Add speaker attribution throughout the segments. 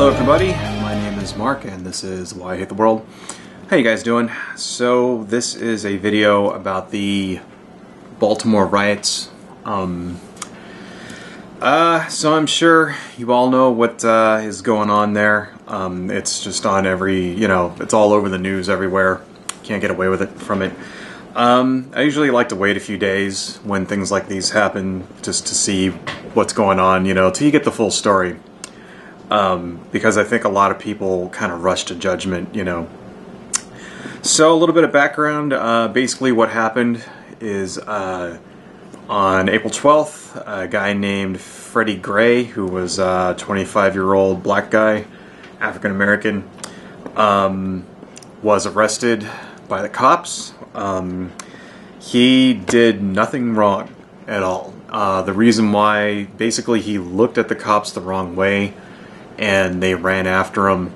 Speaker 1: Hello everybody, my name is Mark and this is Why I Hate the World. How you guys doing? So this is a video about the Baltimore riots. So I'm sure you all know what is going on there. It's just on every, it's all over the news everywhere. Can't get away with it from it. I usually like to wait a few days when things like these happen just to see what's going on, till you get the full story. Because I think a lot of people kind of rush to judgment, So a little bit of background. Basically what happened is on April 12th, a guy named Freddie Gray, who was a 25-year-old black guy, African-American, was arrested by the cops. He did nothing wrong at all. The reason why, basically he looked at the cops the wrong way and they ran after him,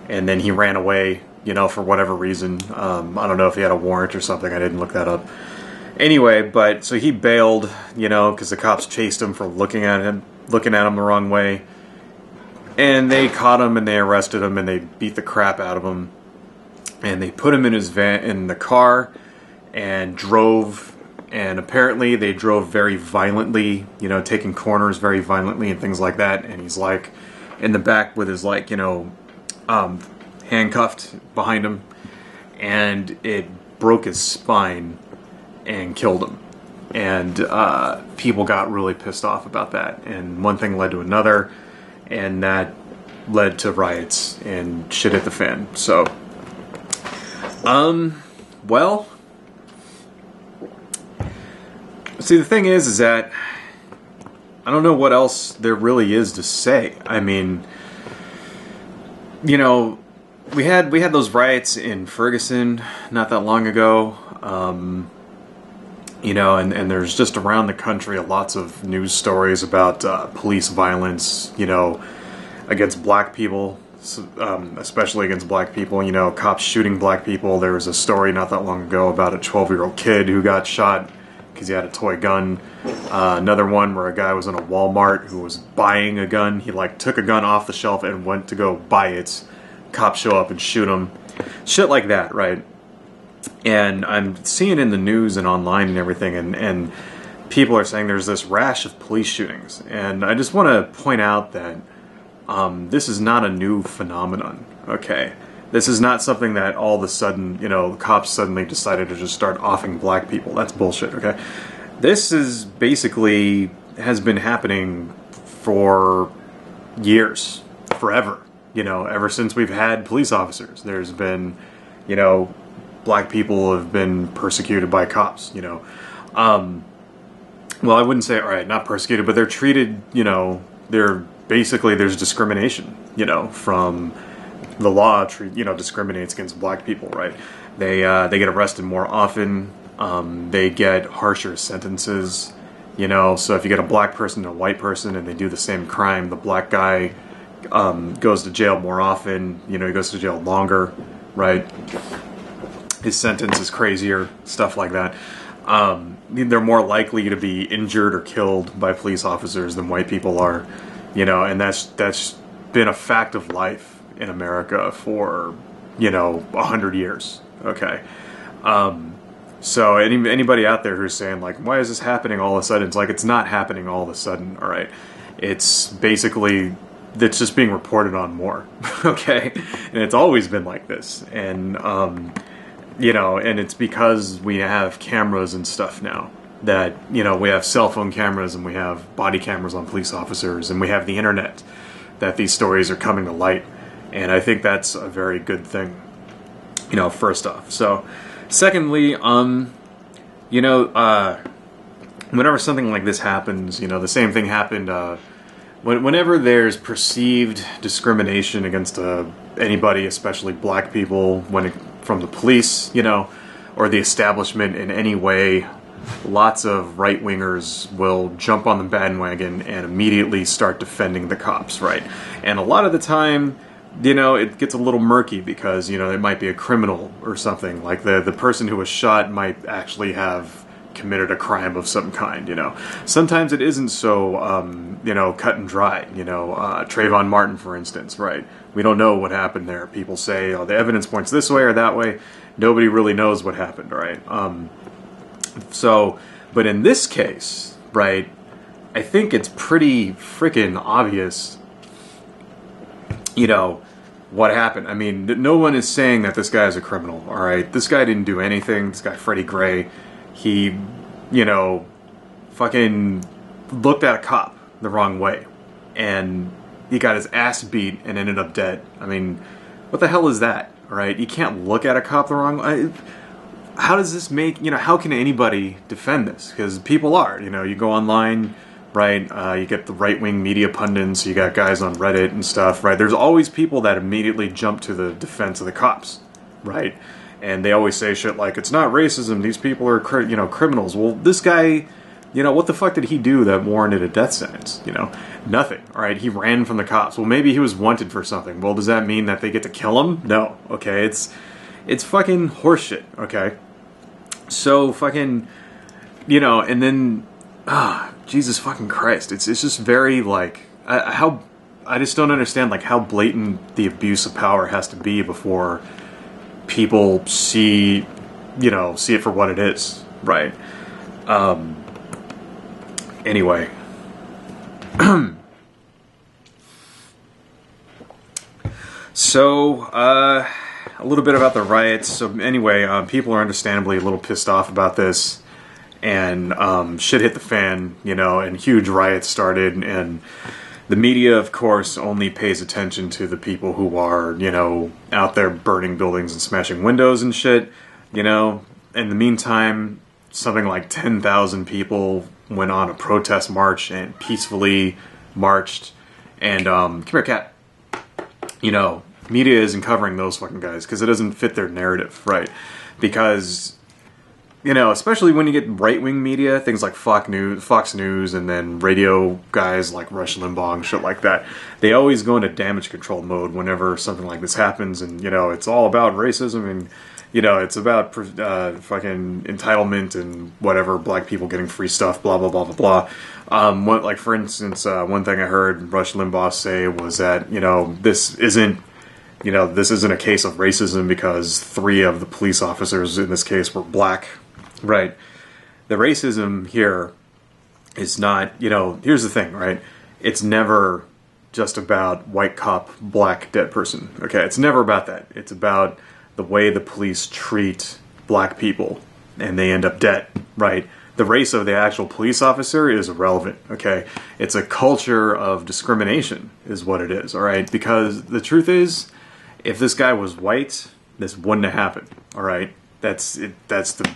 Speaker 1: and then he ran away, for whatever reason. I don't know if he had a warrant or something, I didn't look that up. Anyway, but so he bailed, because the cops chased him for looking at him the wrong way. And they caught him and they arrested him and they beat the crap out of him. And they put him in his van, in the car, and drove. And apparently they drove very violently, taking corners very violently and things like that. And he's like in the back with his handcuffed behind him, and it broke his spine and killed him. And people got really pissed off about that. And one thing led to another, and that led to riots and shit hit the fan. So, well, see, the thing is that I don't know what else there really is to say. I mean, we had those riots in Ferguson not that long ago, and there's just around the country lots of news stories about police violence, against black people, especially against black people, cops shooting black people. There was a story not that long ago about a 12-year-old kid who got shot because he had a toy gun. Another one where a guy was in a Walmart who was buying a gun. He took a gun off the shelf and went to go buy it. Cops show up and shoot him. Shit like that, right? And I'm seeing in the news and online and everything, and people are saying there's this rash of police shootings. And I just want to point out that this is not a new phenomenon, okay? This is not something that all of a sudden, the cops suddenly decided to just start offing black people. That's bullshit, okay? This is basically has been happening for years, forever, ever since we've had police officers. There's been, black people have been persecuted by cops, well, I wouldn't say, all right, not persecuted, but they're treated, there's discrimination, from the law, discriminates against black people, right? They get arrested more often. They get harsher sentences, so if you get a black person and a white person and they do the same crime, the black guy goes to jail more often, he goes to jail longer, right? His sentence is crazier, stuff like that. They're more likely to be injured or killed by police officers than white people are, and that's been a fact of life in America for 100 years. Okay, so anybody out there who's saying why is this happening all of a sudden? It's not happening all of a sudden. All right, it's basically it's just being reported on more. Okay, and it's always been like this, and and it's because we have cameras and stuff now. That we have cell phone cameras and we have body cameras on police officers and we have the internet, that these stories are coming to light. And I think that's a very good thing, first off. So, secondly, whenever something like this happens, the same thing happened, whenever there's perceived discrimination against anybody, especially black people, from the police, or the establishment in any way, lots of right-wingers will jump on the bandwagon and immediately start defending the cops, right? And a lot of the time, it gets a little murky because, it might be a criminal or something. Like the person who was shot might actually have committed a crime of some kind, Sometimes it isn't so, cut and dry, Trayvon Martin, for instance, right? We don't know what happened there. People say, oh, the evidence points this way or that way. Nobody really knows what happened, right? But in this case, right, I think it's pretty freaking obvious, what happened. I mean, no one is saying that this guy is a criminal, all right? This guy didn't do anything. This guy, Freddie Gray, he, fucking looked at a cop the wrong way. And he got his ass beat and ended up dead. I mean, what the hell is that, all right? You can't look at a cop the wrong way. How does this make, how can anybody defend this? Because people are, you go online, right? You get the right-wing media pundits, you got guys on Reddit and stuff, right? There's always people that immediately jump to the defense of the cops, right? And they always say shit like, it's not racism, these people are, criminals. Well, this guy, what the fuck did he do that warranted a death sentence? Nothing, all right? He ran from the cops. Well, maybe he was wanted for something. Well, does that mean that they get to kill him? No, okay? It's fucking horseshit, okay? So fucking, and then, Jesus fucking Christ. It's just very, like, I just don't understand, like, how blatant the abuse of power has to be before people see it for what it is, right? Anyway. So, a little bit about the riots. So anyway, people are understandably a little pissed off about this. And shit hit the fan, and huge riots started, and the media, of course, only pays attention to the people who are, out there burning buildings and smashing windows and shit, In the meantime, something like 10,000 people went on a protest march and peacefully marched, and, come here, cat, media isn't covering those fucking guys, because it doesn't fit their narrative, right? Because especially when you get right-wing media, things like Fox News, and then radio guys like Rush Limbaugh and shit like that, they always go into damage control mode whenever something like this happens, and, it's all about racism, and, it's about fucking entitlement and whatever, black people getting free stuff, blah, blah, blah, blah, blah. Like, for instance, one thing I heard Rush Limbaugh say was that, this isn't a case of racism because 3 of the police officers in this case were black. Right. The racism here is not, here's the thing, right? It's never just about white cop, black dead person. Okay, it's never about that. It's about the way the police treat black people and they end up dead, right? The race of the actual police officer is irrelevant, okay? It's a culture of discrimination is what it is, all right? Because the truth is, if this guy was white, this wouldn't have happened, all right? That's the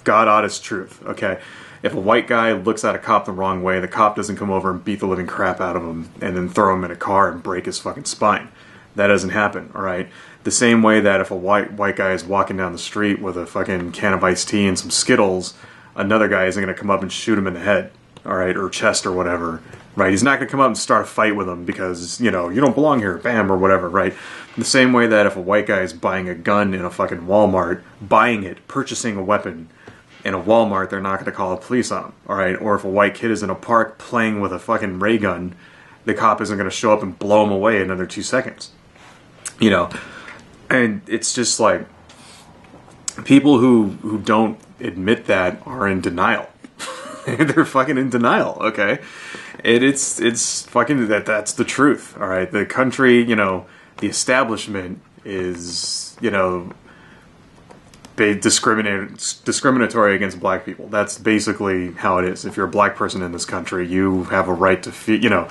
Speaker 1: God honest truth, okay? If a white guy looks at a cop the wrong way, the cop doesn't come over and beat the living crap out of him and then throw him in a car and break his fucking spine. That doesn't happen, all right? The same way that if a white guy is walking down the street with a fucking can of iced tea and some Skittles, another guy isn't going to come up and shoot him in the head, all right, or chest or whatever, right? He's not going to come up and start a fight with him because, you don't belong here, bam, or whatever, right? The same way that if a white guy is buying a gun in a fucking Walmart, purchasing a weapon in a Walmart, they're not going to call the police on him, all right? Or if a white kid is in a park playing with a fucking ray gun, the cop isn't going to show up and blow him away in another 2 seconds, And it's just like, people who don't admit that are in denial. They're fucking in denial, okay? It's fucking, that's the truth, all right? The country, the establishment is, discriminatory against black people. That's basically how it is. If you're a black person in this country, you have a right to feel,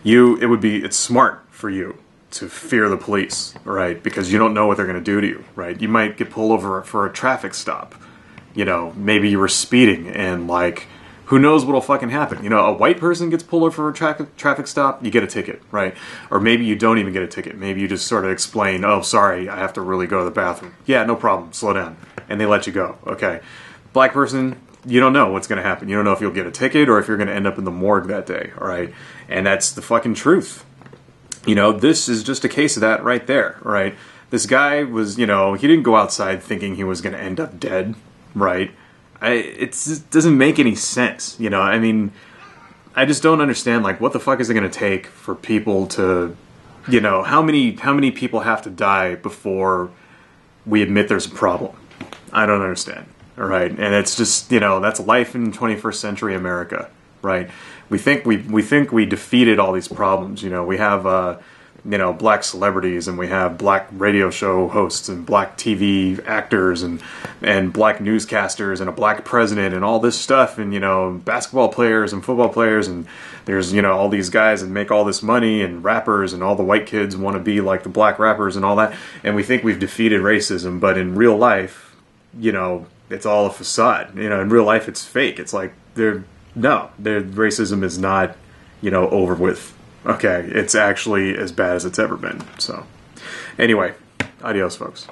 Speaker 1: it's smart for you to fear the police, right? Because you don't know what they're going to do to you, right? You might get pulled over for a traffic stop. Maybe you were speeding and, like, who knows what'll fucking happen. A white person gets pulled over for a traffic stop, you get a ticket, right? Or maybe you don't even get a ticket. Maybe you just sort of explain, oh, sorry, I have to really go to the bathroom. Yeah, no problem, slow down. And they let you go, okay? Black person, you don't know what's going to happen. You don't know if you'll get a ticket or if you're going to end up in the morgue that day, all right? And that's the fucking truth. This is just a case of that right there, right? This guy was, he didn't go outside thinking he was going to end up dead, right? It just doesn't make any sense. You know, I mean, I just don't understand, like, what the fuck is it going to take for people to, you know, how many people have to die before we admit there's a problem? I don't understand. All right, and it's just, you know, that's life in 21st century America, right? We think we defeated all these problems. You know, we have you know, black celebrities, and we have black radio show hosts, and black TV actors, and black newscasters, and a black president, and all this stuff, and, you know, basketball players and football players, and there's, you know, all these guys that make all this money, and rappers, and all the white kids want to be like the black rappers and all that, and we think we've defeated racism, but in real life, you know, it's all a facade. You know, in real life, it's fake. It's like, racism is not, you know, over with. Okay, it's actually as bad as it's ever been. So, anyway, adios, folks.